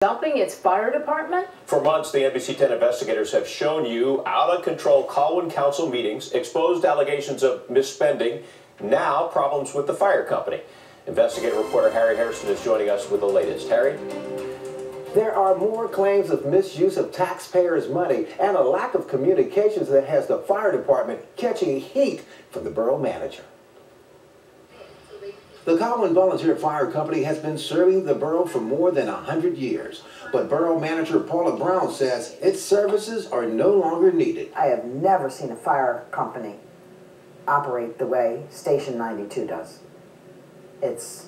Dumping its fire department? For months, the NBC 10 investigators have shown you out-of-control Colwyn Council meetings, exposed allegations of misspending, now problems with the fire company. Investigative reporter Harry Hairston is joining us with the latest. Harry? There are more claims of misuse of taxpayers' money and a lack of communications that has the fire department catching heat from the borough manager. The Colwyn Volunteer Fire Company has been serving the borough for more than 100 years, but borough manager Paula Brown says its services are no longer needed. I have never seen a fire company operate the way Station 92 does. It's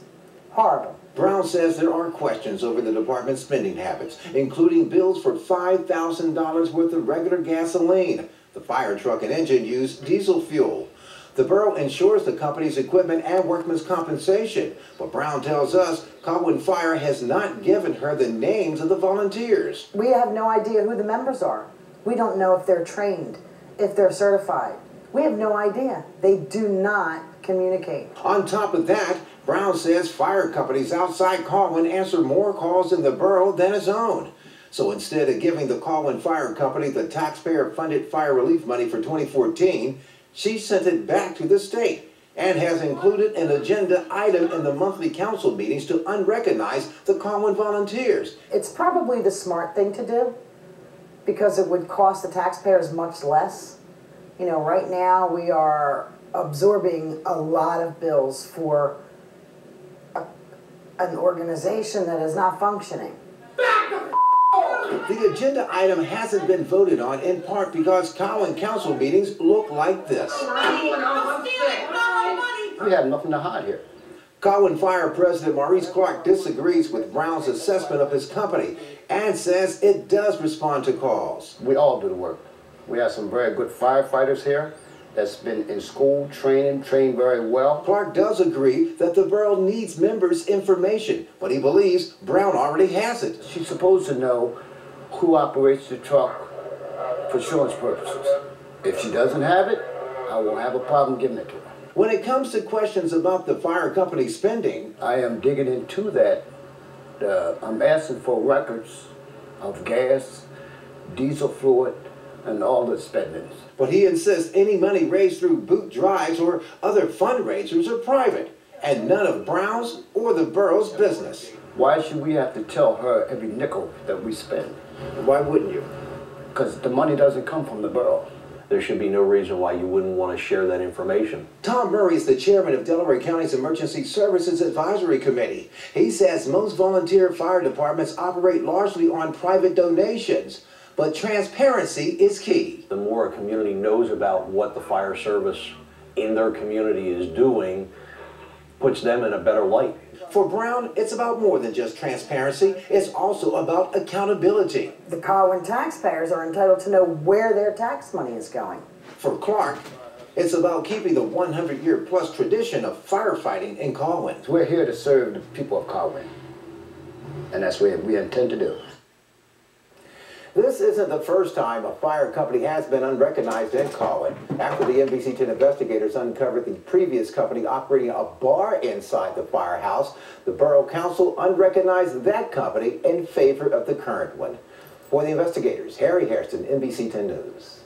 horrible. Brown says there are questions over the department's spending habits, including bills for $5,000 worth of regular gasoline. The fire truck and engine use diesel fuel. The borough insures the company's equipment and workman's compensation, but Brown tells us Colwyn Fire has not given her the names of the volunteers. We have no idea who the members are. We don't know if they're trained, if they're certified. We have no idea. They do not communicate. On top of that, Brown says fire companies outside Colwyn answer more calls in the borough than its own. So instead of giving the Colwyn Fire Company the taxpayer-funded fire relief money for 2014, she sent it back to the state and has included an agenda item in the monthly council meetings to unrecognize the Colwyn volunteers. It's probably the smart thing to do because it would cost the taxpayers much less. You know, right now we are absorbing a lot of bills for an organization that is not functioning. The agenda item hasn't been voted on in part because Colwyn council meetings look like this. We have nothing to hide here. Colwyn Fire President Maurice Clark disagrees with Brown's assessment of his company and says it does respond to calls. We all do the work. We have some very good firefighters here that's been in school, trained very well. Clark does agree that the borough needs members' information, but he believes Brown already has it. She's supposed to know who operates the truck for insurance purposes. If she doesn't have it, I won't have a problem giving it to her. When it comes to questions about the fire company's spending, I am digging into that. I'm asking for records of gas, diesel fluid, and all the spendings. But he insists any money raised through boot drives or other fundraisers are private and none of Brown's or the borough's business. Why should we have to tell her every nickel that we spend? Why wouldn't you? Because the money doesn't come from the borough. There should be no reason why you wouldn't want to share that information. Tom Murray is the chairman of Delaware County's Emergency Services Advisory Committee. He says most volunteer fire departments operate largely on private donations, but transparency is key. The more a community knows about what the fire service in their community is doing, puts them in a better light. For Brown, it's about more than just transparency. It's also about accountability. The Colwyn taxpayers are entitled to know where their tax money is going. For Clark, it's about keeping the 100-year-plus tradition of firefighting in Colwyn. We're here to serve the people of Colwyn, and that's what we intend to do. This isn't the first time a fire company has been unrecognized in Colwyn. After the NBC 10 investigators uncovered the previous company operating a bar inside the firehouse, the Borough Council unrecognized that company in favor of the current one. For the investigators, Harry Hairston, NBC 10 News.